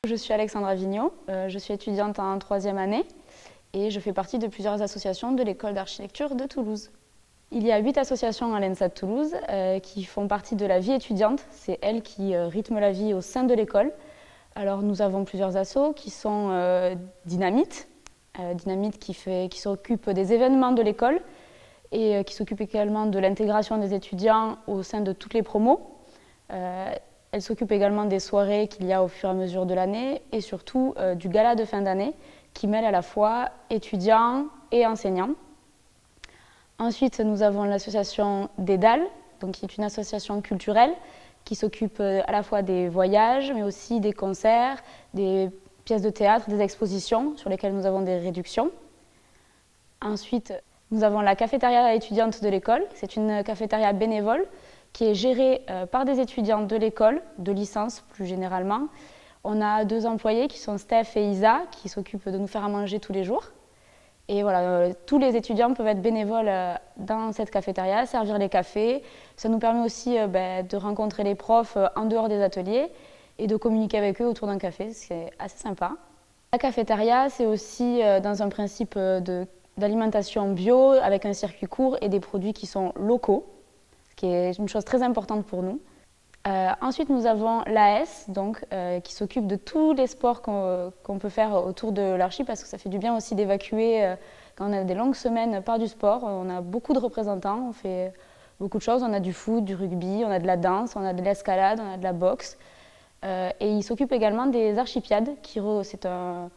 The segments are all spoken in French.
Je suis Alexandra Vigneault, je suis étudiante en 3e année et je fais partie de plusieurs associations de l'école d'architecture de Toulouse. Il y a 8 associations à l'ENSA de Toulouse qui font partie de la vie étudiante. C'est elles qui rythment la vie au sein de l'école. Alors nous avons plusieurs assos qui sont Dynamite, qui s'occupe des événements de l'école et qui s'occupe également de l'intégration des étudiants au sein de toutes les promos. Elle s'occupe également des soirées qu'il y a au fur et à mesure de l'année et surtout du gala de fin d'année qui mêle à la fois étudiants et enseignants. Ensuite, nous avons l'association Dédale, qui est une association culturelle qui s'occupe à la fois des voyages, mais aussi des concerts, des pièces de théâtre, des expositions sur lesquelles nous avons des réductions. Ensuite, nous avons la cafétéria étudiante de l'école. C'est une cafétéria bénévole qui est gérée par des étudiants de l'école, de licence plus généralement. On a 2 employés qui sont Steph et Isa, qui s'occupent de nous faire à manger tous les jours. Et voilà, tous les étudiants peuvent être bénévoles dans cette cafétéria, servir les cafés. Ça nous permet aussi de rencontrer les profs en dehors des ateliers et de communiquer avec eux autour d'un café, c'est assez sympa. La cafétéria, c'est aussi dans un principe d'alimentation bio, avec un circuit court et des produits qui sont locaux, ce qui est une chose très importante pour nous. Ensuite, nous avons l'AS, qui s'occupe de tous les sports qu'on peut faire autour de l'archi, parce que ça fait du bien aussi d'évacuer quand on a des longues semaines par du sport. On a beaucoup de représentants, on fait beaucoup de choses. On a du foot, du rugby, on a de la danse, on a de l'escalade, on a de la boxe. Et il s'occupe également des archipiades, c'est un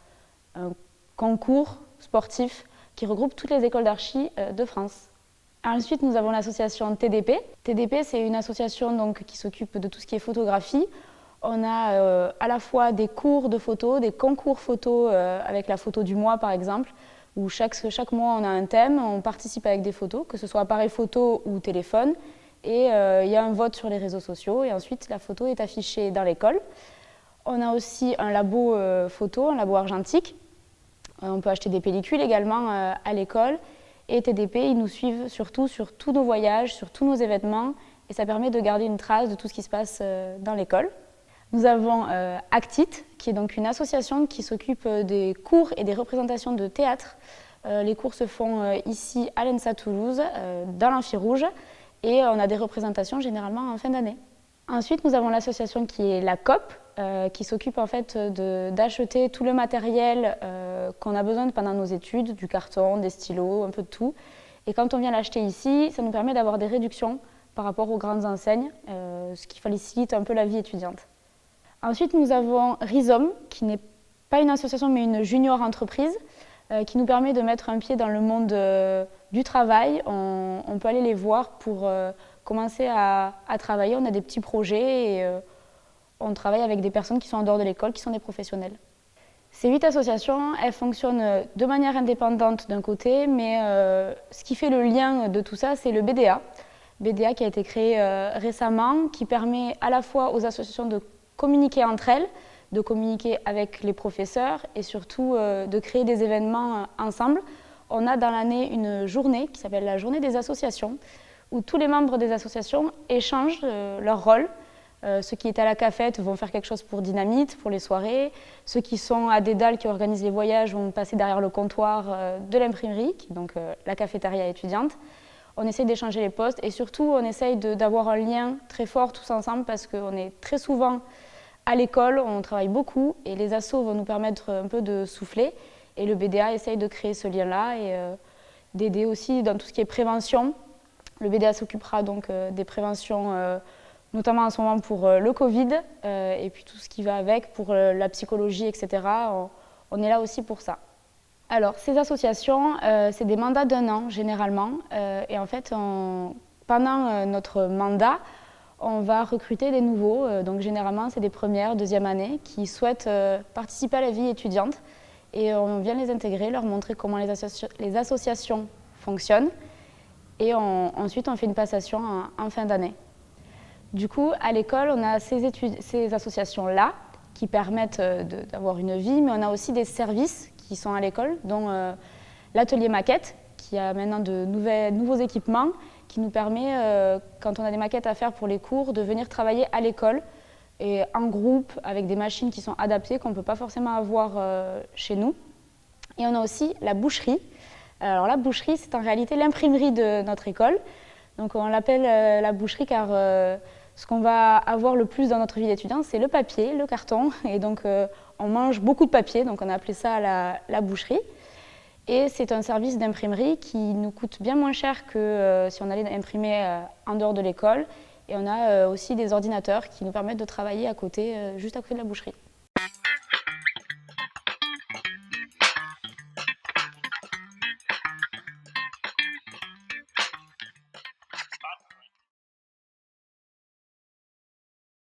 concours sportif qui regroupe toutes les écoles d'archi de France. Ensuite, nous avons l'association TDP. TDP, c'est une association qui s'occupe de tout ce qui est photographie. On a à la fois des cours de photo, des concours photo avec la photo du mois par exemple, où chaque mois on a un thème, on participe avec des photos, que ce soit appareil photo ou téléphone, et il y a un vote sur les réseaux sociaux, et ensuite la photo est affichée dans l'école. On a aussi un labo photo, un labo argentique. On peut acheter des pellicules également à l'école. Et TDP, ils nous suivent surtout sur tous nos voyages, sur tous nos événements, et ça permet de garder une trace de tout ce qui se passe dans l'école. Nous avons Actit, qui est donc une association qui s'occupe des cours et des représentations de théâtre. Les cours se font ici à l'ENSA Toulouse, dans l'Amphi Rouge, et on a des représentations généralement en fin d'année. Ensuite, nous avons l'association qui est la COP, qui s'occupe en fait d'acheter tout le matériel qu'on a besoin pendant nos études, du carton, des stylos, un peu de tout. Et quand on vient l'acheter ici, ça nous permet d'avoir des réductions par rapport aux grandes enseignes, ce qui facilite un peu la vie étudiante. Ensuite, nous avons Rhizome, qui n'est pas une association mais une junior entreprise, qui nous permet de mettre un pied dans le monde du travail. On peut aller les voir pour commencer à travailler. On a des petits projets et on travaille avec des personnes qui sont en dehors de l'école, qui sont des professionnels. Ces 8 associations, elles fonctionnent de manière indépendante d'un côté, mais ce qui fait le lien de tout ça, c'est le BDA. BDA qui a été créé récemment, qui permet à la fois aux associations de communiquer entre elles, de communiquer avec les professeurs et surtout de créer des événements ensemble. On a dans l'année une journée qui s'appelle la journée des associations, où tous les membres des associations échangent leur rôle. Ceux qui étaient à la cafette vont faire quelque chose pour Dynamite, pour les soirées. Ceux qui sont à Dédale, qui organisent les voyages, vont passer derrière le comptoir de l'imprimerie, donc la cafétéria étudiante. On essaye d'échanger les postes et surtout on essaye d'avoir un lien très fort tous ensemble parce qu'on est très souvent à l'école, on travaille beaucoup et les assos vont nous permettre un peu de souffler. Et le BDA essaye de créer ce lien-là et d'aider aussi dans tout ce qui est prévention. Le BDA s'occupera donc des préventions, notamment en ce moment pour le Covid, et puis tout ce qui va avec, pour la psychologie, etc. On est là aussi pour ça. Alors, ces associations, c'est des mandats d'1 an généralement, et en fait, pendant notre mandat, on va recruter des nouveaux, donc généralement c'est des premières, deuxième années, qui souhaitent participer à la vie étudiante, et on vient les intégrer, leur montrer comment les associations fonctionnent, et ensuite on fait une passation en fin d'année. Du coup, à l'école, on a ces associations-là qui permettent d'avoir une vie, mais on a aussi des services qui sont à l'école, dont l'atelier maquette, qui a maintenant de nouveaux équipements, qui nous permet, quand on a des maquettes à faire pour les cours, de venir travailler à l'école et en groupe avec des machines qui sont adaptées qu'on ne peut pas forcément avoir chez nous. Et on a aussi la boucherie. Alors la boucherie, c'est en réalité l'imprimerie de notre école. Donc on l'appelle la boucherie car ce qu'on va avoir le plus dans notre vie d'étudiant, c'est le papier, le carton. Et donc on mange beaucoup de papier, donc on a appelé ça la boucherie. Et c'est un service d'imprimerie qui nous coûte bien moins cher que si on allait imprimer en dehors de l'école. Et on a aussi des ordinateurs qui nous permettent de travailler à côté, juste à côté de la boucherie.